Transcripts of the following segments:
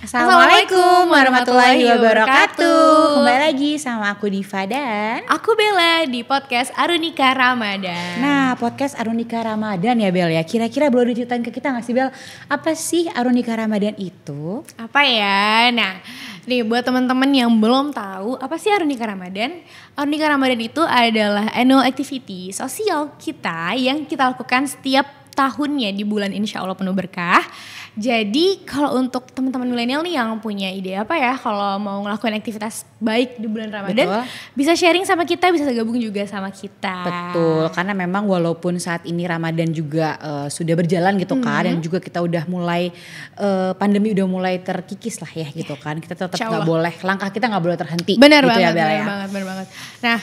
Assalamualaikum warahmatullahi wabarakatuh. Kembali lagi sama aku Diva dan aku Bella di podcast Arunika Ramadan. Nah, podcast Arunika Ramadan ya Bel ya. Kira-kira boleh diceritain ke kita gak sih Bel? Apa sih Arunika Ramadan itu? Apa ya? Nah, nih buat teman-teman yang belum tahu apa sih Arunika Ramadan? Arunika Ramadan itu adalah annual activity sosial kita yang kita lakukan setiap tahunnya di bulan insya Allah penuh berkah. Jadi kalau untuk teman-teman milenial nih yang punya ide apa ya kalau mau ngelakuin aktivitas baik di bulan Ramadan, betul, bisa sharing sama kita, bisa gabung juga sama kita. Betul, karena memang walaupun saat ini Ramadan juga sudah berjalan gitu kan, dan juga kita udah mulai pandemi udah mulai terkikis lah ya gitu kan, kita tetap nggak boleh, langkah kita nggak boleh terhenti. Benar gitu banget, ya, benar banget. Nah,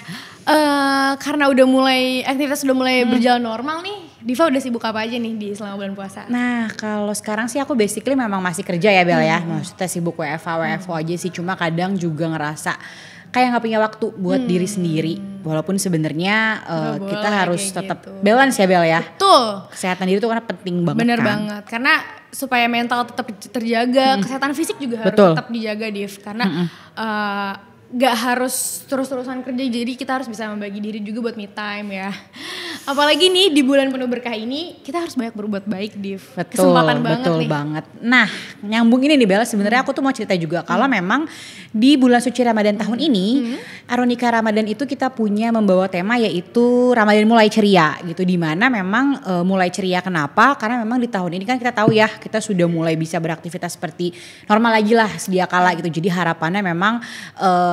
karena udah mulai aktivitas udah mulai berjalan normal nih, Diva udah sibuk apa aja nih di selama bulan puasa? Nah, kalau sekarang sih aku basically memang masih kerja ya Bel ya. Maksudnya sibuk WFO aja sih. Cuma kadang juga ngerasa kayak gak punya waktu buat diri sendiri. Walaupun sebenarnya kita harus tetap gitu, balance ya Bel ya. Betul. Kesehatan diri itu karena penting banget. Bener kan. banget. Karena supaya mental tetap terjaga, kesehatan fisik juga harus tetap dijaga Div. Karena gak harus terus-terusan kerja, jadi kita harus bisa membagi diri juga buat me time ya. Apalagi nih di bulan penuh berkah ini kita harus banyak berbuat baik, Div. Kesempatan banget betul nih. Banget. Nah, nyambung ini nih Bella, sebenarnya aku tuh mau cerita juga kalau memang di bulan suci Ramadan tahun ini, Arunika Ramadan itu kita punya membawa tema yaitu Ramadan mulai ceria gitu, di mana memang mulai ceria kenapa? Karena memang di tahun ini kan kita tahu ya, kita sudah mulai bisa beraktivitas seperti normal lagi lah sedia kala gitu. Jadi harapannya memang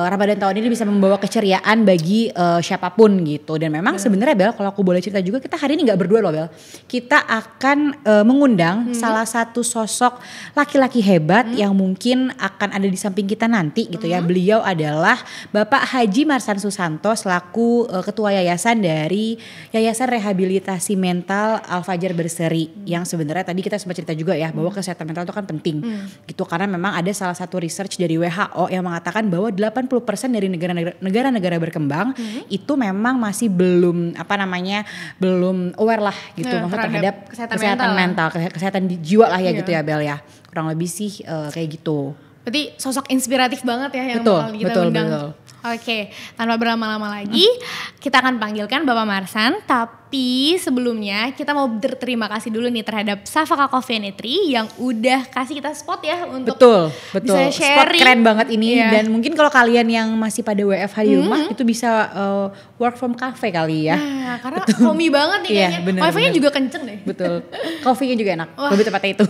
Ramadan tahun ini bisa membawa keceriaan bagi siapapun gitu. Dan memang sebenarnya Bel, kalau aku boleh cerita juga, kita hari ini gak berdua loh Bel. Kita akan mengundang salah satu sosok laki-laki hebat yang mungkin akan ada di samping kita nanti gitu ya. Beliau adalah Bapak Haji Marsan Susanto selaku ketua yayasan dari Yayasan Rehabilitasi Mental Al-Fajar Berseri. Yang sebenarnya tadi kita sempat cerita juga ya bahwa kesehatan mental itu kan penting gitu. Karena memang ada salah satu research dari WHO yang mengatakan bahwa 80% dari negara-negara berkembang itu memang masih belum belum aware lah gitu terhadap kesehatan mental, kesehatan jiwa lah ya gitu ya Bel ya. Kurang lebih sih kayak gitu. Berarti sosok inspiratif banget ya yang bakal kita undang. Betul. Oke, tanpa berlama-lama lagi kita akan panggilkan Bapak Marsan. Tapi sebelumnya kita mau berterima kasih dulu nih terhadap Safaka Coffee and Eatery yang udah kasih kita spot ya untuk bisa sharing. Spot keren banget ini dan mungkin kalau kalian yang masih pada WFH di rumah itu bisa work from cafe kali ya. Nah, karena homey banget nih kayaknya. Wifi-nya juga kenceng deh. Betul. Coffee-nya juga enak. Lebih tepatnya itu.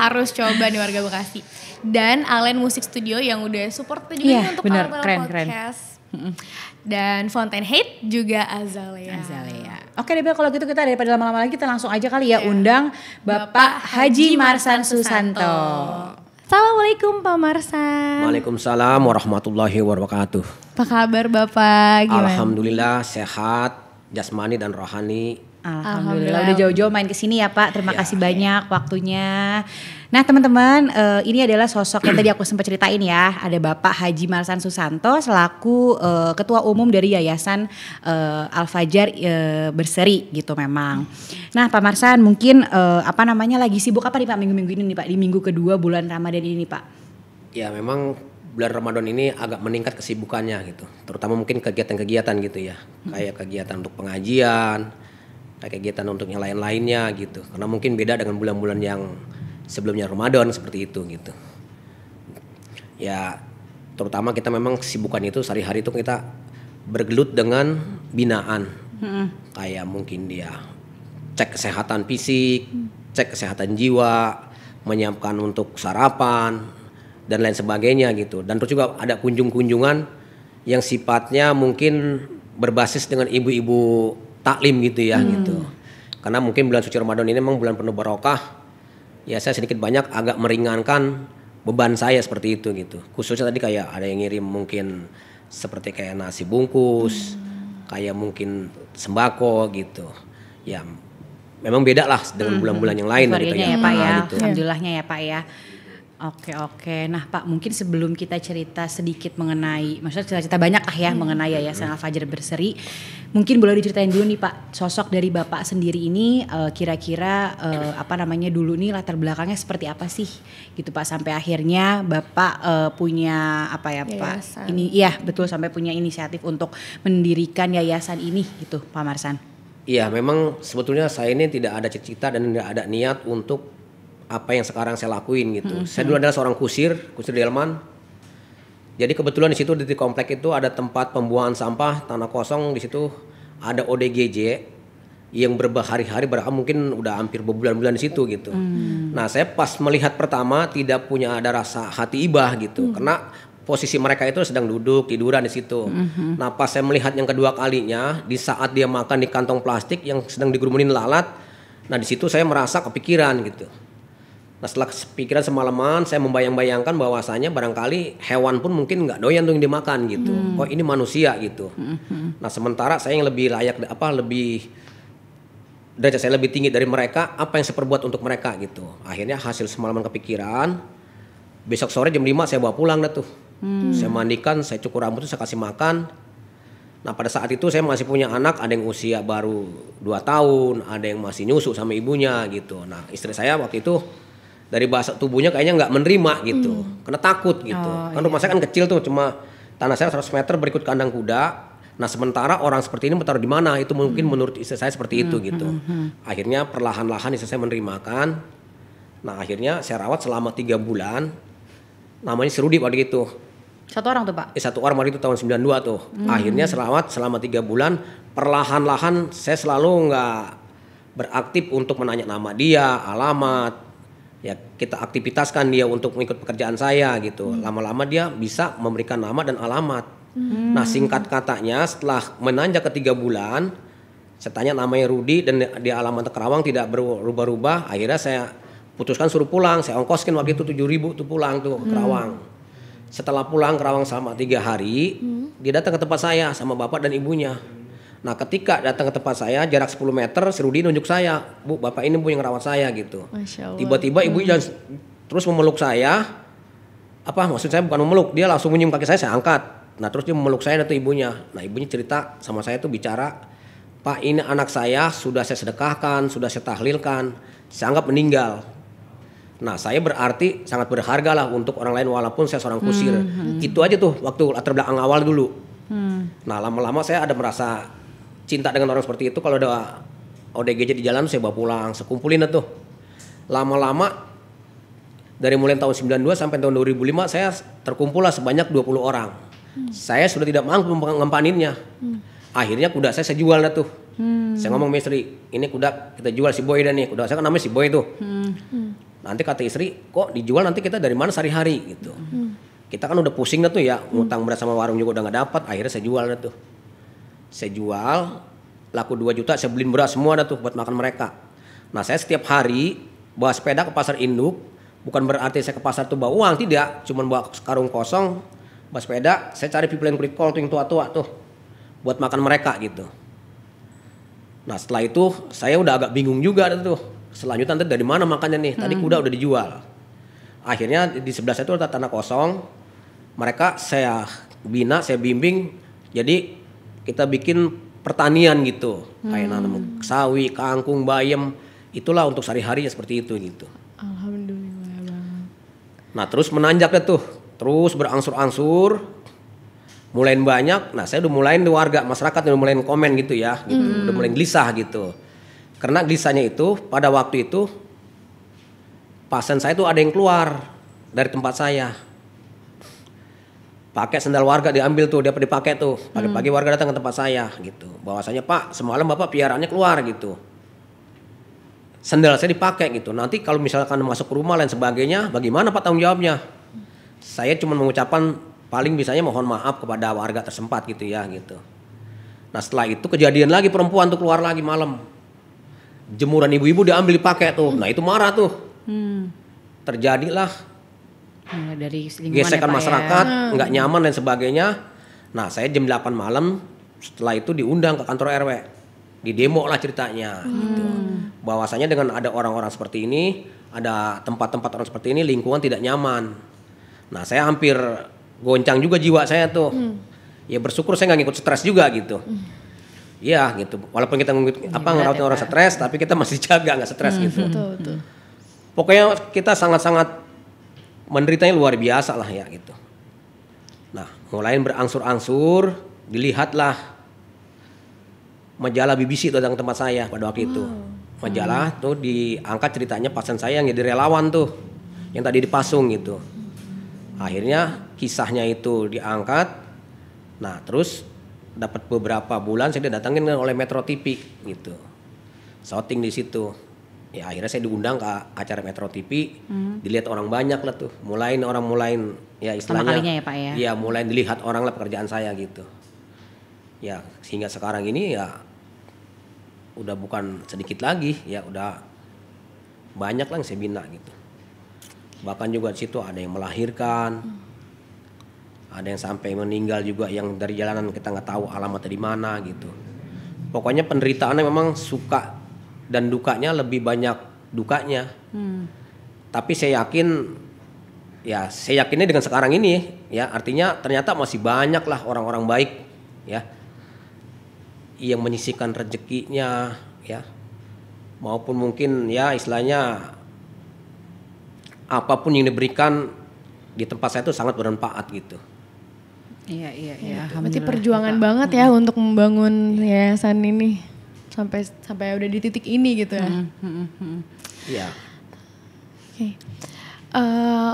Harus coba nih warga Bekasi. Dan Alen Music Studio yang udah support juga nih untuk podcast. Dan Fountain Hate juga Azalea. Oke deh Bel, kalau gitu kita daripada lama-lama lagi kita langsung aja kali ya undang Bapak Haji Marsan Susanto. Assalamualaikum Pak Marsan. Waalaikumsalam warahmatullahi wabarakatuh. Apa kabar Bapak? Gimana? Alhamdulillah sehat jasmani dan rohani. Alhamdulillah udah jauh-jauh main kesini ya Pak. Terima kasih banyak waktunya. Nah teman-teman, ini adalah sosok yang tadi aku sempat ceritain ya. Ada Bapak Haji Marsan Susanto selaku Ketua Umum dari Yayasan Al-Fajar Berseri gitu memang. Nah Pak Marsan mungkin lagi sibuk apa nih Pak minggu-minggu ini nih Pak, di minggu kedua bulan Ramadan ini Pak? Ya memang bulan Ramadan ini agak meningkat kesibukannya gitu. Terutama mungkin kegiatan-kegiatan gitu ya. Kayak kegiatan untuk pengajian, kayak kegiatan untuk yang lain-lainnya gitu. Karena mungkin beda dengan bulan-bulan yang sebelumnya Ramadan seperti itu gitu. Ya terutama kita memang kesibukan itu sehari-hari itu kita bergelut dengan binaan. Kayak mungkin dia cek kesehatan fisik, cek kesehatan jiwa, menyiapkan untuk sarapan dan lain sebagainya gitu. Dan terus juga ada kunjungan yang sifatnya mungkin berbasis dengan ibu-ibu taklim gitu ya gitu. Karena mungkin bulan suci Ramadan ini memang bulan penuh barokah. Ya saya sedikit banyak agak meringankan beban saya seperti itu gitu. Khususnya tadi kayak ada yang ngirim mungkin seperti kayak nasi bungkus, kayak mungkin sembako gitu. Ya memang beda lah dengan bulan-bulan yang lain gitu ya. Pak ya. Gitu. Alhamdulillahnya ya Pak ya. Oke. Nah Pak, mungkin sebelum kita cerita sedikit mengenai, maksudnya cerita banyak ya mengenai Yayasan Al-Fajr Berseri, mungkin boleh diceritain dulu nih Pak, sosok dari Bapak sendiri ini kira-kira dulu nih latar belakangnya seperti apa sih gitu Pak, sampai akhirnya Bapak punya Yayasan. Pak, ini iya betul, sampai punya inisiatif untuk mendirikan yayasan ini gitu Pak Marsan. Iya, memang sebetulnya saya ini tidak ada cita-cita dan tidak ada niat untuk apa yang sekarang saya lakuin gitu. Saya dulu adalah seorang kusir delman. Jadi kebetulan di situ di komplek itu ada tempat pembuangan sampah, tanah kosong, di situ ada ODGJ yang berhari-hari, mungkin udah hampir berbulan-bulan di situ gitu. Nah, saya pas melihat pertama tidak punya ada rasa hati ibah gitu, karena posisi mereka itu sedang duduk tiduran di situ. Nah, pas saya melihat yang kedua kalinya, di saat dia makan di kantong plastik yang sedang digerumunin lalat, nah di situ saya merasa kepikiran gitu. Nah, setelah pikiran semalaman, saya membayang-bayangkan bahwasanya barangkali hewan pun mungkin nggak doyan tuh yang dimakan gitu. Oh, ini manusia gitu. Nah, sementara saya yang lebih layak derajat saya lebih tinggi dari mereka, apa yang saya perbuat untuk mereka gitu. Akhirnya hasil semalaman kepikiran, besok sore jam 5 saya bawa pulang dah tuh. Saya mandikan, saya cukur rambut, saya kasih makan. Nah, pada saat itu saya masih punya anak, ada yang usia baru 2 tahun, ada yang masih nyusu sama ibunya gitu. Nah, istri saya waktu itu dari bahasa tubuhnya kayaknya nggak menerima gitu, karena takut gitu. Kan rumah saya kan kecil tuh, cuma tanah saya 100 meter berikut kandang kuda. Nah, sementara orang seperti ini mau taruh di mana? Itu mungkin menurut istri saya seperti itu gitu. Akhirnya perlahan-lahan istri saya menerimakan. Nah, akhirnya saya rawat selama 3 bulan. Namanya si Rudi waktu itu. Satu orang tuh Pak? Satu orang waktu itu tahun 92 tuh. Akhirnya serawat selama 3 bulan. Perlahan-lahan saya selalu nggak beraktif untuk menanya nama dia, alamat. Ya, kita aktivitaskan dia untuk mengikut pekerjaan saya gitu. Lama-lama dia bisa memberikan nama dan alamat. Nah, singkat katanya setelah menanjak ke 3 bulan, saya tanya namanya Rudi dan dia alamat Kerawang tidak berubah-ubah. Akhirnya saya putuskan suruh pulang. Saya ongkoskin waktu itu 7.000 tuh pulang tuh ke Kerawang. Setelah pulang Kerawang selama 3 hari, dia datang ke tempat saya sama bapak dan ibunya. Nah, ketika datang ke tempat saya jarak 10 meter, si Rudi nunjuk saya, "Bu, bapak ini Bu yang rawat saya," gitu. Masya Allah. Tiba-tiba ibu terus memeluk saya. Apa maksud saya bukan memeluk, dia langsung menyium kaki saya angkat. Nah, terus dia memeluk saya itu ibunya. Nah, ibunya cerita sama saya tuh bicara, "Pak, ini anak saya sudah saya sedekahkan, sudah saya tahlilkan, saya anggap meninggal." Nah, saya berarti sangat berharga lah untuk orang lain walaupun saya seorang kusir. Itu aja tuh waktu latar belakang awal dulu. Nah, lama-lama saya ada merasa cinta dengan orang seperti itu. Kalau ada ODGJ di jalan saya bawa pulang, sekumpulin tuh. Lama-lama dari mulai tahun 92 sampai tahun 2005 saya terkumpul lah sebanyak 20 orang. Saya sudah tidak mampu mengempaninnya. Akhirnya kuda saya jual tuh. Saya ngomong sama istri, "Ini kuda kita jual si Boy dan nih." Kuda saya kan namanya si Boy tuh. Nanti kata istri, "Kok dijual, nanti kita dari mana sehari-hari?" gitu. Kita kan udah pusing tuh ya, ngutang beras sama warung juga udah nggak dapat. Akhirnya saya jual tuh. Saya jual, laku 2 juta, saya beliin beras semua tuh buat makan mereka. Nah, saya setiap hari bawa sepeda ke pasar induk, bukan berarti saya ke pasar tuh bawa uang, tidak. Cuman bawa karung kosong, bawa sepeda, saya cari pipilan kulit kol tuh yang tua-tua tuh, buat makan mereka gitu. Nah, setelah itu saya udah agak bingung juga tuh. Selanjutnya nanti dari mana makannya nih, tadi kuda udah dijual. Akhirnya di sebelah saya tuh ada tanah kosong, mereka saya bina, saya bimbing, jadi kita bikin pertanian gitu, kayak nanam sawi, kangkung, bayam, itulah untuk sehari-hari seperti itu gitu. Alhamdulillah banget. Nah, terus menanjak tuh, terus berangsur-angsur, mulai banyak. Nah, saya udah mulai di warga masyarakat udah mulai komen gitu ya, gitu, udah mulai gelisah gitu. Karena gelisahnya itu pada waktu itu pasien saya tuh ada yang keluar dari tempat saya. Pakai sendal warga diambil tuh, dia dipakai tuh. Pagi-pagi warga datang ke tempat saya gitu. Bahwasanya, "Pak, semalam Bapak piaraannya keluar gitu. Sendal saya dipakai gitu. Nanti kalau misalkan masuk ke rumah dan sebagainya, bagaimana Pak tanggung jawabnya?" Saya cuma mengucapkan paling bisanya mohon maaf kepada warga tersempat gitu ya gitu. Nah, setelah itu kejadian lagi perempuan tuh keluar lagi malam. Jemuran ibu-ibu diambil dipakai tuh. Nah, itu marah tuh. Terjadilah Dari gesekan masyarakat, nggak nyaman dan sebagainya. Nah, saya jam 8 malam setelah itu diundang ke kantor RW, di demo lah ceritanya gitu. bahwasanya dengan ada orang-orang seperti ini, ada tempat-tempat orang seperti ini, lingkungan tidak nyaman. Nah, saya hampir goncang juga jiwa saya tuh. Ya bersyukur saya nggak ngikut stres juga gitu. Iya gitu. Walaupun kita ngerawatin orang stres, tapi kita masih jaga nggak stres gitu. Betul. Pokoknya kita sangat-sangat menderitanya luar biasa lah ya gitu. Nah, mulai berangsur-angsur, dilihatlah majalah BBC itu datang ke tempat saya pada waktu itu. Majalah tuh diangkat ceritanya pasien saya yang jadi relawan tuh, yang tadi dipasung gitu. Akhirnya kisahnya itu diangkat. Nah, terus dapat beberapa bulan saya didatangin oleh Metro TV gitu. Shooting di situ. Ya akhirnya saya diundang ke acara Metro TV. Dilihat orang banyak lah tuh. Mulai ya istilahnya. Pertama kalinya ya Pak ya. Iya, mulai dilihat orang lah pekerjaan saya gitu. Ya, sehingga sekarang ini ya udah bukan sedikit lagi, ya udah banyak lah yang saya bina gitu. Bahkan juga di situ ada yang melahirkan. Ada yang sampai meninggal juga yang dari jalanan kita nggak tahu alamatnya di mana gitu. Pokoknya penderitaannya memang suka dan dukanya lebih banyak dukanya. Tapi saya yakinnya dengan sekarang ini ya artinya ternyata masih banyak lah orang-orang baik ya yang menyisihkan rezekinya ya maupun mungkin ya istilahnya apapun yang diberikan di tempat saya itu sangat bermanfaat gitu. Iya. Berarti perjuangan banget ya untuk membangun yayasan ini sampai udah di titik ini gitu ya. Iya. Oke.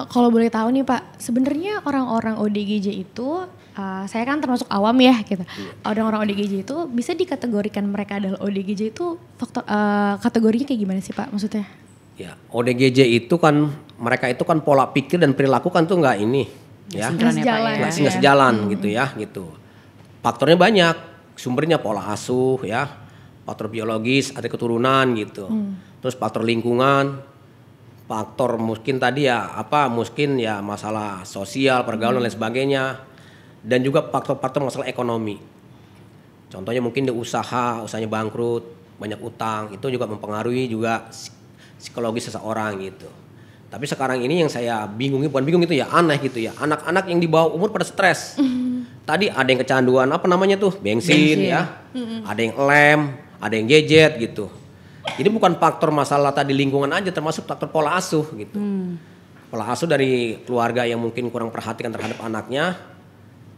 Kalau boleh tahu nih Pak, sebenarnya orang-orang ODGJ itu saya kan termasuk awam ya gitu. Orang-orang ODGJ itu bisa dikategorikan mereka adalah ODGJ itu faktor kategorinya kayak gimana sih Pak maksudnya? Ya, ODGJ itu kan mereka itu kan pola pikir dan perilaku kan tuh nggak ini ya. Nggak sejalan gitu ya gitu. Faktornya banyak, sumbernya pola asuh ya, faktor biologis, ada keturunan gitu. Terus faktor lingkungan, faktor mungkin tadi ya mungkin ya masalah sosial, pergaulan dan lain sebagainya. Dan juga faktor-faktor masalah ekonomi. Contohnya mungkin di usahanya bangkrut, banyak utang, itu juga mempengaruhi juga psikologis seseorang gitu. Tapi sekarang ini yang saya bukan bingung itu ya aneh gitu ya. Anak-anak yang di bawah umur pada stres. Tadi ada yang kecanduan bensin ya. Ada yang lem, ada yang gadget gitu. Jadi bukan faktor masalah tadi lingkungan aja, termasuk faktor pola asuh gitu. Pola asuh dari keluarga yang mungkin kurang perhatikan terhadap anaknya.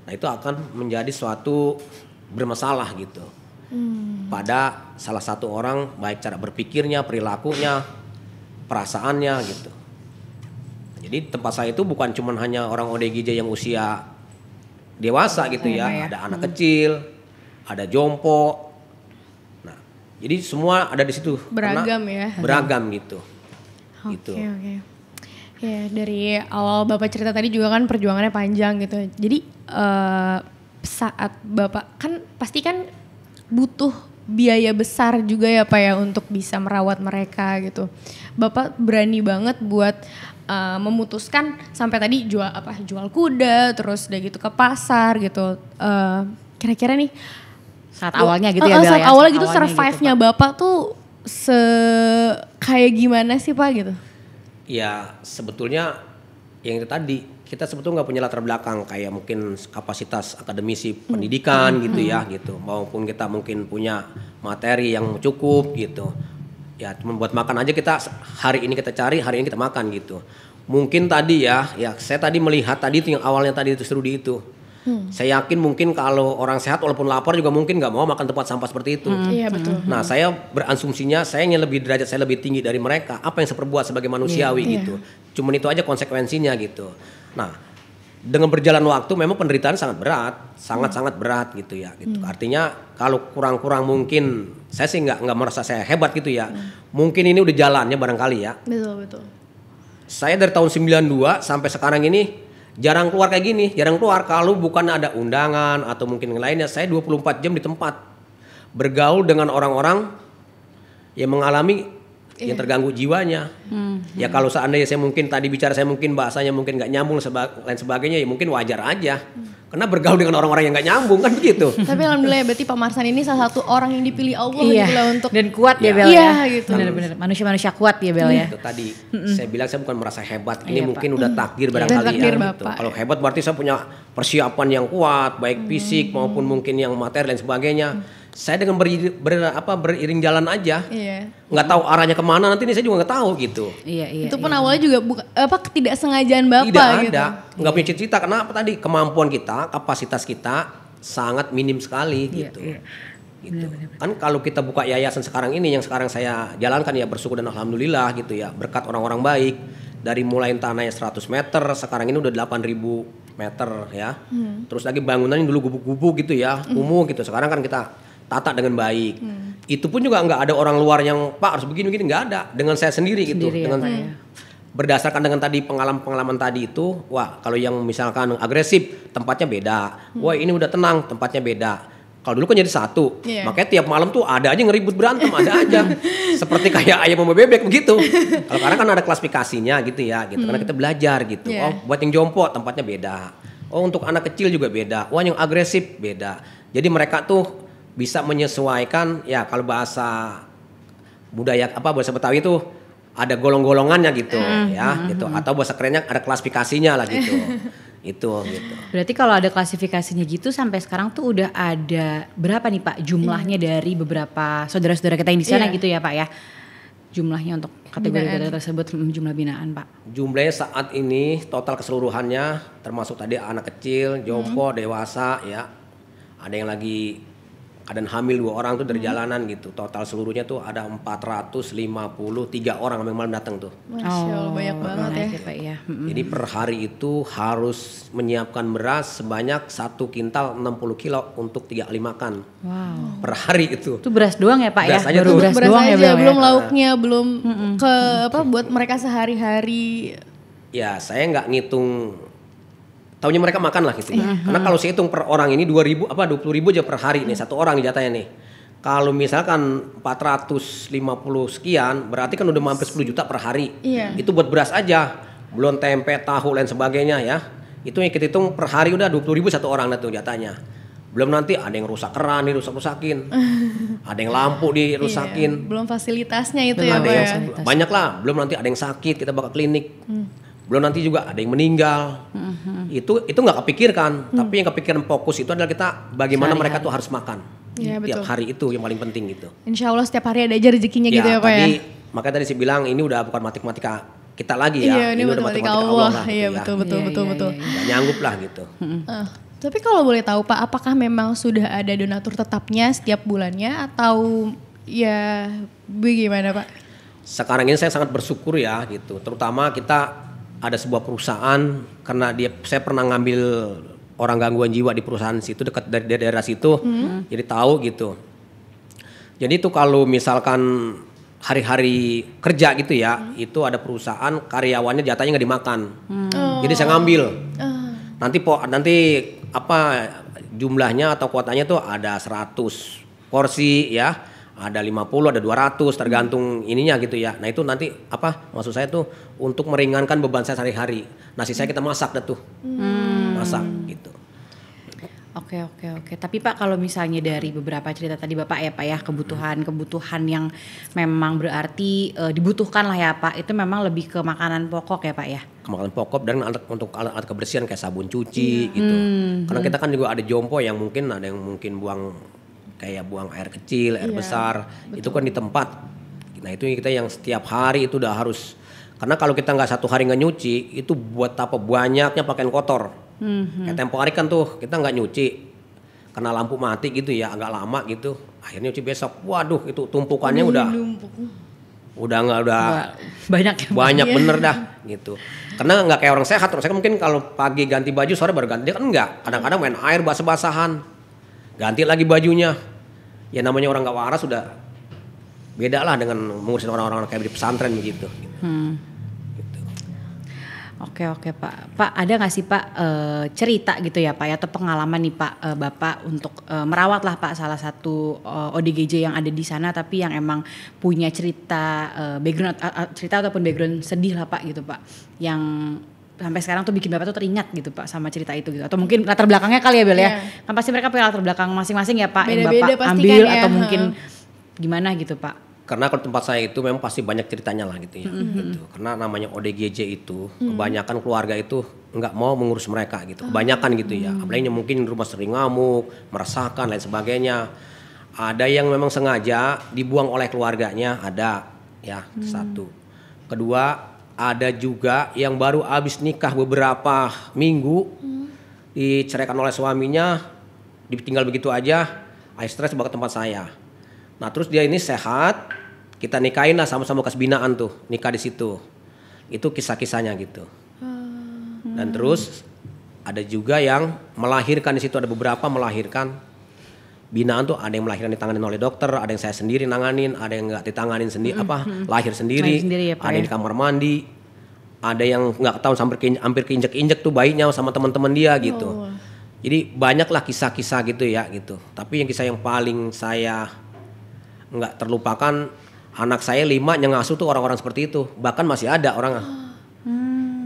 Nah itu akan menjadi suatu bermasalah gitu. Pada salah satu orang baik cara berpikirnya, perilakunya, perasaannya gitu. Jadi tempat saya itu bukan cuma hanya orang ODGJ yang usia dewasa gitu ya. Ada anak kecil, ada jompo. Nah, jadi semua ada di situ. Beragam ya. Beragam gitu. Oke. Ya dari awal Bapak cerita tadi juga kan perjuangannya panjang gitu. Jadi saat Bapak kan pasti kan butuh biaya besar juga ya Pak ya untuk bisa merawat mereka gitu. Bapak berani banget buat memutuskan sampai tadi jual kuda terus udah gitu ke pasar gitu. Kira-kira nih saat awalnya gitu ya Bel saat ya. awalnya gitu survive-nya gitu, Bapak tuh kayak gimana sih Pak gitu? Ya sebetulnya yang itu tadi kita sebetulnya nggak punya latar belakang kayak mungkin kapasitas akademisi pendidikan gitu ya gitu maupun kita mungkin punya materi yang cukup gitu ya cuma buat makan aja kita hari ini kita cari hari ini kita makan gitu mungkin tadi ya saya tadi melihat tadi itu yang awalnya tadi itu Rudi itu saya yakin mungkin kalau orang sehat walaupun lapar juga mungkin nggak mau makan tempat sampah seperti itu. Iya betul. Nah saya berasumsinya derajat saya lebih tinggi dari mereka apa yang saya perbuat sebagai manusiawi gitu. Cuman itu aja konsekuensinya gitu. Nah dengan berjalan waktu memang penderitaan sangat berat gitu ya gitu. Artinya kalau kurang-kurang mungkin saya sih nggak merasa saya hebat gitu ya. Mungkin ini udah jalannya barangkali ya. Betul. Saya dari tahun 92 sampai sekarang ini jarang keluar kayak gini, kalau bukan ada undangan atau mungkin yang lainnya. Saya 24 jam di tempat bergaul dengan orang-orang yang mengalami yang terganggu jiwanya. Ya kalau seandainya saya mungkin tadi bicara saya mungkin bahasanya mungkin nggak nyambung lain sebagainya ya mungkin wajar aja. Karena bergaul dengan orang-orang yang nggak nyambung kan begitu. Tapi alhamdulillah ya, berarti Pak Marsan ini salah satu orang yang dipilih Allah gitu lah untuk dan kuat ya Iya. Bel Iya, ya. gitu. Bener-bener manusia-manusia kuat ya Bel ya. Itu tadi saya bilang saya bukan merasa hebat. Ini Iya, mungkin udah takdir Dan barangkali takdir ya. Gitu. Bapak. Kalau hebat berarti saya punya persiapan yang kuat, baik fisik maupun mungkin yang materi dan sebagainya. Saya dengan beriring jalan aja, Iya. nggak tahu arahnya kemana nanti ini saya juga nggak tahu gitu. Iya, iya. Itu pun awalnya juga ketidaksengajaan Bapak Tidak gitu. ada, nggak punya cita-cita. Kenapa tadi kemampuan kita, kapasitas kita sangat minim sekali gitu. Gitu. Kan kalau kita buka yayasan sekarang ini yang sekarang saya jalankan ya bersyukur dan alhamdulillah gitu ya berkat orang-orang baik dari mulai tanahnya 100 meter sekarang ini udah 8.000 meter ya. Terus lagi bangunannya dulu gubuk-gubuk gitu ya, kumuh gitu. Sekarang kan kita tata dengan baik. Itu pun juga nggak ada orang luar yang Pak harus begini-begini, nggak ada. dengan saya sendiri gitu. Sendiri ya, Dengan Pak, ya. berdasarkan dengan tadi pengalaman tadi itu, wah kalau yang misalkan agresif tempatnya beda. Wah ini udah tenang tempatnya beda. Kalau dulu kan jadi satu, Iya. makanya tiap malam tuh ada aja ngeribut berantem, ada aja. Seperti kayak ayam sama bebek begitu. Kalau sekarang kan ada klasifikasinya gitu ya, gitu. Karena kita belajar gitu. Iya. Oh buat yang jompo tempatnya beda. Oh untuk anak kecil juga beda. Wah yang agresif beda. Jadi mereka tuh bisa menyesuaikan ya kalau bahasa bahasa Betawi itu ada golong-golongannya gitu ya gitu atau bahasa kerennya ada klasifikasinya lah gitu. Itu gitu. Berarti kalau ada klasifikasinya gitu sampai sekarang tuh udah ada berapa nih Pak jumlahnya dari beberapa saudara-saudara kita yang di sana Iya. gitu ya Pak ya? Jumlahnya untuk kategori tersebut jumlah binaan Pak. Jumlahnya saat ini total keseluruhannya termasuk tadi anak kecil, jompo, dewasa ya. Ada yang lagi keadaan hamil 2 orang tuh dari jalanan gitu. Total seluruhnya tuh ada 453 orang yang malam datang tuh. Masya Allah banyak banget ya. Menarik Pak ya. Jadi per hari itu harus menyiapkan beras sebanyak 1 kintal 60 kilo untuk 3 kali makan. Wow. Per hari itu. Itu beras doang ya Pak Beras ya? aja Baru tuh. beras Beras doang ya aja, Bel belum ya? lauknya, belum buat mereka sehari-hari. Ya saya nggak ngitung taunya mereka makan lah gitu ya. Karena kalau saya hitung per orang ini 20.000 aja per hari nih satu orang nih jatahnya nih. Kalau misalkan 450 sekian berarti kan udah hampir 10 juta per hari. Iya. Itu buat beras aja. Belum tempe, tahu lain sebagainya ya. Itu yang kita hitung per hari udah 20.000 satu orang tuh jatahnya. Belum nanti ada yang rusak keran dirusak-rusakin. Ada yang lampu dirusakin. Iya, belum fasilitasnya itu Belum ya Ada Pak yang ya. banyak lah. Belum nanti ada yang sakit kita bakal klinik. Belum nanti juga ada yang meninggal. Itu nggak kepikirkan. Tapi yang kepikiran fokus itu adalah kita bagaimana mereka tuh harus makan. Iya, Tiap betul. hari itu yang paling penting gitu. Insya Allah setiap hari ada aja rezekinya gitu ya Pak ya. Makanya tadi saya bilang ini udah bukan matematika kita lagi ya. Iya, ini udah matematika matematika Allah. lah gitu Iya, ya. betul. Nggak nyanggup lah gitu. Tapi kalau boleh tahu Pak, apakah memang sudah ada donatur tetapnya setiap bulannya atau ya bagaimana Pak? Sekarang ini saya sangat bersyukur ya gitu. Terutama kita ada sebuah perusahaan karena saya pernah ngambil orang gangguan jiwa di perusahaan situ dekat dari daerah situ. Jadi tahu gitu. Jadi itu kalau misalkan hari-hari kerja gitu ya, itu ada perusahaan karyawannya jatahnya nggak dimakan. Jadi saya ngambil. Nanti apa jumlahnya atau kuotanya tuh ada 100 porsi ya. Ada 50, ada 200 tergantung ininya gitu ya. Nah itu nanti maksud saya tuh untuk meringankan beban saya sehari-hari. Nasi saya kita masak dah tuh. Masak gitu. Oke. Tapi Pak kalau misalnya dari beberapa cerita tadi Bapak ya Pak ya kebutuhan yang memang berarti dibutuhkan lah ya Pak. Itu memang lebih ke makanan pokok ya Pak ya. Makanan pokok dan untuk alat kebersihan kayak sabun cuci gitu. Karena kita kan juga ada jompo yang mungkin ada yang mungkin buang air kecil, air besar, itu kan di tempat. Nah itu kita yang setiap hari itu udah harus. Karena kalau kita nggak satu hari nggak nyuci, itu buat apa banyaknya pakaian kotor. Kayak tempo hari kan tuh kita nggak nyuci, karena lampu mati gitu ya, agak lama gitu. Akhirnya nyuci besok, waduh itu tumpukannya udah banyak bener dah gitu. Karena nggak kayak orang sehat. Orang sehat mungkin kalau pagi ganti baju, sore baru ganti, kan enggak. Kadang-kadang main air basah-basahan, ganti lagi bajunya. Ya namanya orang nggak waras sudah beda lah dengan mengurusin orang-orang kayak di pesantren begitu. Gitu. Oke Pak. Pak ada nggak sih Pak cerita gitu ya Pak ya atau pengalaman nih Pak Bapak untuk merawat lah Pak salah satu ODGJ yang ada di sana tapi yang emang punya cerita background cerita ataupun background sedih lah Pak gitu Pak yang sampai sekarang tuh bikin Bapak tuh teringat gitu Pak sama cerita itu gitu. Atau mungkin latar belakangnya kali ya Bel ya. Kan pasti mereka punya latar belakang masing-masing ya Pak, yang Beda-beda Bapak pasti ambil kan ya. atau mungkin gimana gitu Pak. Karena kalau tempat saya itu memang pasti banyak ceritanya lah gitu ya. Gitu. Karena namanya ODGJ itu kebanyakan keluarga itu nggak mau mengurus mereka gitu. Kebanyakan gitu ya. Apalagi yang mungkin rumah sering ngamuk, meresahkan lain sebagainya. Ada yang memang sengaja dibuang oleh keluarganya, ada ya satu. Kedua, ada juga yang baru habis nikah beberapa minggu diceraikan oleh suaminya, ditinggal begitu aja, stres bawa ke tempat saya. Nah terus dia ini sehat, kita nikahin lah sama-sama bekas binaan tuh, nikah di situ. Itu kisah-kisahnya gitu. Dan terus ada juga yang melahirkan di situ, ada beberapa melahirkan binaan tuh, ada yang melahirkan ditanganin oleh dokter, ada yang saya sendiri nanganin, ada yang nggak ditanganin sendiri, lahir sendiri, ya, Pak, ada yang di kamar mandi, ada yang nggak tahu hampir keinjek-injek tuh bayinya sama teman-teman dia gitu. Jadi banyaklah kisah-kisah gitu ya gitu. Tapi yang kisah yang paling saya nggak terlupakan, anak saya 5 yang ngasuh tuh orang-orang seperti itu, bahkan masih ada orang.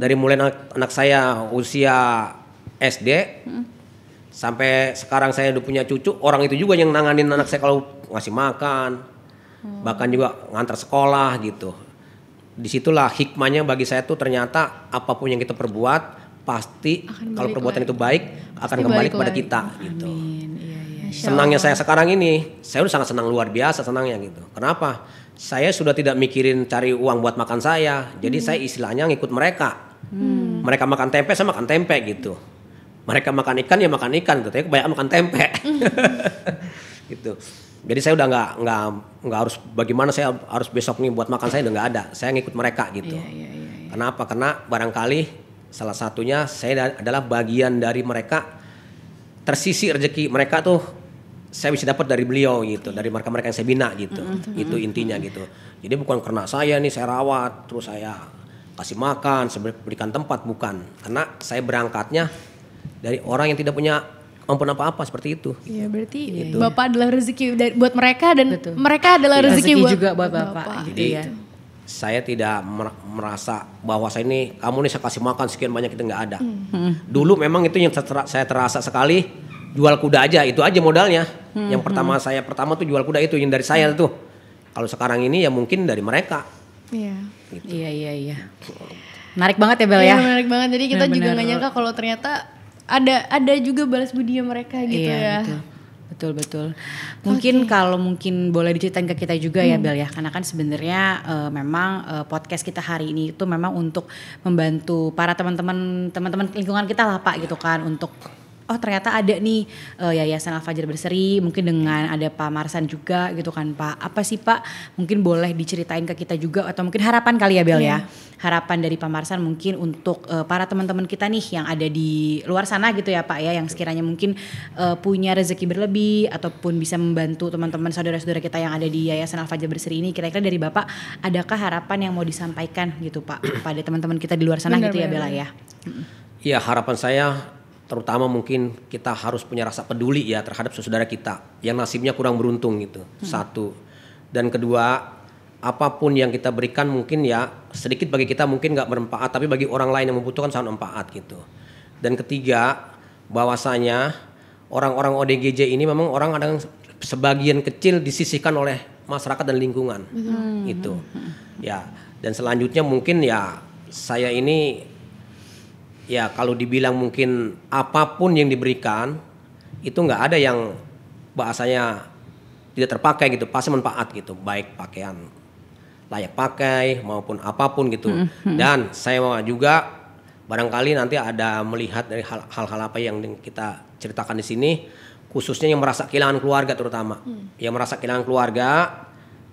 Dari mulai anak saya usia SD sampai sekarang saya udah punya cucu, orang itu juga yang nanganin anak saya kalau ngasih makan, bahkan juga ngantar sekolah gitu. Disitulah hikmahnya bagi saya tuh, ternyata apapun yang kita perbuat pasti kalau perbuatan itu baik akan kembali kepada kita gitu. Senangnya saya sekarang ini, saya udah sangat senang, luar biasa senangnya gitu. Kenapa? Saya sudah tidak mikirin cari uang buat makan saya, jadi saya istilahnya ngikut mereka. Mereka makan tempe, saya makan tempe gitu. Mereka makan ikan, ya makan ikan gitu. Saya kebanyakan makan tempe. Gitu. Jadi saya udah nggak harus bagaimana saya harus besok nih buat makan, saya udah nggak ada. Saya ngikut mereka gitu. Kenapa? Karena barangkali salah satunya saya adalah bagian dari mereka, tersisi rezeki mereka tuh saya bisa dapat dari beliau gitu, dari mereka-mereka yang saya bina gitu. Itu intinya gitu. Jadi bukan karena saya nih saya rawat terus saya kasih makan, saya berikan tempat, bukan. Karena saya berangkatnya dari orang yang tidak punya kemampuan apa-apa seperti itu. Iya, berarti Bapak adalah rezeki buat mereka dan mereka adalah rezeki juga buat Bapak. Jadi saya tidak merasa bahwa saya ini, kamu nih saya kasih makan sekian banyak, itu nggak ada. Dulu memang itu yang saya terasa sekali, jual kuda aja, itu aja modalnya. Yang pertama tuh jual kuda, itu yang dari saya tuh. Kalau sekarang ini ya mungkin dari mereka. Iya. Gitu. Iya. Menarik banget ya Bel ya. Menarik banget. Jadi kita juga nggak nyangka kalau ternyata ada juga balas budi mereka gitu ya. Betul. Mungkin kalau boleh diceritain ke kita juga ya Bel ya. Karena kan sebenarnya memang podcast kita hari ini itu memang untuk membantu para teman-teman lingkungan kita lah Pak gitu kan, untuk ternyata ada nih Yayasan Al-Fajar Berseri, mungkin dengan ada Pak Marsan juga gitu kan Pak. Apa sih Pak, mungkin boleh diceritain ke kita juga, atau mungkin harapan kali ya Bel ya. Harapan dari Pak Marsan mungkin untuk para teman-teman kita nih yang ada di luar sana gitu ya Pak ya, yang sekiranya mungkin punya rezeki berlebih ataupun bisa membantu teman-teman saudara-saudara kita yang ada di Yayasan Al-Fajar Berseri ini. Kira-kira dari Bapak adakah harapan yang mau disampaikan gitu Pak pada teman-teman kita di luar sana gitu ya Bella ya? Iya, harapan saya terutama mungkin kita harus punya rasa peduli ya terhadap saudara kita yang nasibnya kurang beruntung gitu. Satu. Dan kedua, apapun yang kita berikan mungkin ya sedikit bagi kita mungkin nggak bermanfaat, tapi bagi orang lain yang membutuhkan sangat bermanfaat gitu. Dan ketiga, bahwasanya orang-orang ODGJ ini memang orang ada sebagian kecil disisihkan oleh masyarakat dan lingkungan. Itu. Ya, dan selanjutnya mungkin ya saya ini ya kalau dibilang mungkin apapun yang diberikan itu nggak ada yang bahasanya tidak terpakai gitu, pasti manfaat gitu, baik pakaian layak pakai maupun apapun gitu. Dan saya juga barangkali nanti ada melihat dari hal-hal apa yang kita ceritakan di sini, khususnya yang merasa kehilangan keluarga terutama. Yang merasa kehilangan keluarga,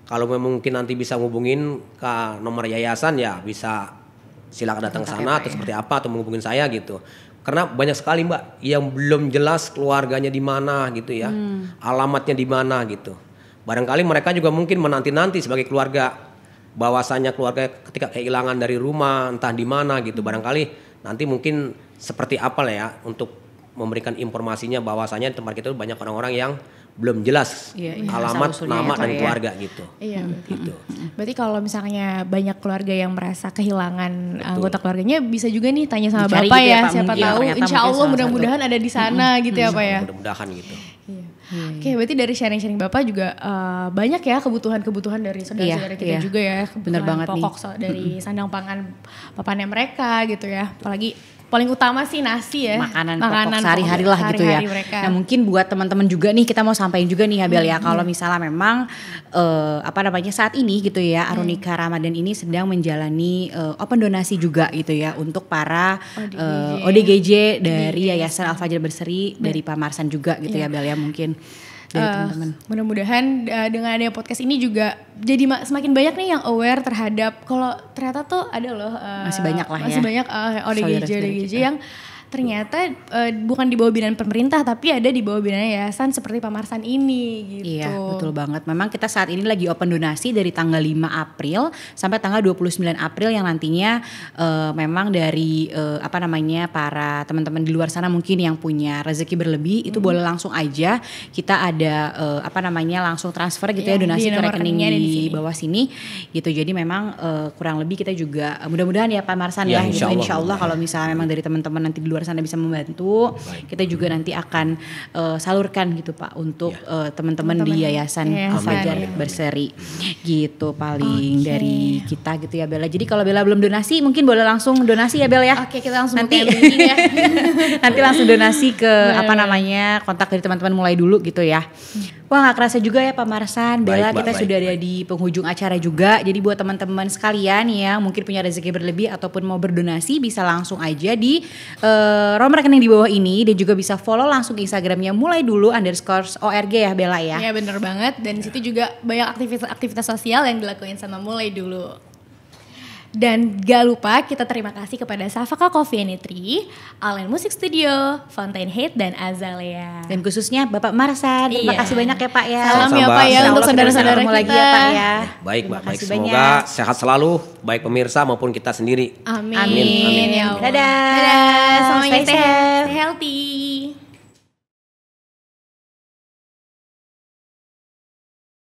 kalau mungkin nanti bisa ngubungin ke nomor yayasan ya bisa silakan datang ke sana atau seperti apa, atau menghubungin saya gitu. Karena banyak sekali Mbak yang belum jelas keluarganya di mana gitu ya, alamatnya di mana gitu. Barangkali mereka juga mungkin menanti-nanti sebagai keluarga, bahwasanya keluarga ketika kehilangan dari rumah entah di mana gitu. Barangkali nanti mungkin seperti apa lah ya untuk memberikan informasinya, bahwasanya di tempat kita itu banyak orang-orang yang belum jelas alamat, asal-usulnya nama itu dan ya. keluarga gitu. Iya. Gitu. Berarti kalau misalnya banyak keluarga yang merasa kehilangan anggota keluarganya, bisa juga nih tanya sama Dicari Bapak gitu ya, ya, Pak, siapa mungkin tahu ternyata insya mungkin Allah salah mudah-mudahan ada di sana gitu ya Pak ya. Mudah-mudahan gitu. Iya. Oke, berarti dari sharing-sharing Bapak juga banyak ya kebutuhan-kebutuhan dari saudara-saudara kita iya. juga ya. Bener banget nih. Pokok dari sandang pangan papannya mereka gitu ya. Apalagi paling utama sih nasi ya. Makanan pokok sehari-hari lah gitu ya. sehari-hari mereka. Nah mungkin buat teman-teman juga nih kita mau sampaikan juga nih ya Bel ya. Kalau misalnya memang saat ini gitu ya Arunika Ramadan ini sedang menjalani open donasi juga gitu ya untuk para ODGJ dari Yayasan Al Fajar Berseri dari Pak Marsan juga gitu ya Bel ya mungkin. Dari teman-teman. Mudah-mudahan dengan adanya podcast ini juga jadi semakin banyak nih yang aware terhadap kalau ternyata tuh ada loh Masih banyak lah masih ya. banyak ODGJ yang ternyata bukan di bawah binaan pemerintah tapi ada di bawah binaan yayasan seperti Pak Marsan ini gitu. Iya betul banget. Memang kita saat ini lagi open donasi dari tanggal 5 April sampai tanggal 29 April yang nantinya memang dari para teman-teman di luar sana mungkin yang punya rezeki berlebih itu boleh langsung aja kita ada langsung transfer gitu ya donasi ke rekening di bawah sini gitu. Jadi memang kurang lebih kita juga mudah-mudahan ya Pak Marsan ya gitu. Insya Allah kalau misalnya memang dari teman-teman nanti di luar sana bisa membantu, kita juga nanti akan salurkan gitu Pak untuk teman-teman di Yayasan Al Fajar Berseri gitu paling dari kita gitu ya Bella. Jadi kalau Bella belum donasi mungkin boleh langsung donasi ya Bella ya. Oke, kita langsung nanti ya. nanti langsung donasi ke kontak dari teman-teman mulai dulu gitu ya. Wah gak kerasa juga ya Pak Marsan, Bella kita sudah ada di penghujung acara juga. Jadi buat teman-teman sekalian yang mungkin punya rezeki berlebih ataupun mau berdonasi bisa langsung aja di nomor rekening di bawah ini. Dan juga bisa follow langsung Instagramnya mulai dulu _org ya Bella ya. Iya bener banget dan di situ juga banyak aktivitas sosial yang dilakuin sama mulai dulu. Dan gak lupa kita terima kasih kepada Safaka Coffee and Tree, Allen Music Studio, Fountainhead dan Azalea. Dan khususnya Bapak Marsan, terima kasih banyak ya Pak ya. Salam ya Pak ya untuk saudara-saudara kita. Lagi ya Pak ya. Baik Mbak, baik semoga sehat selalu baik pemirsa maupun kita sendiri. Amin. Ya Allah. Dadah. Semuanya Stay safe. stay healthy.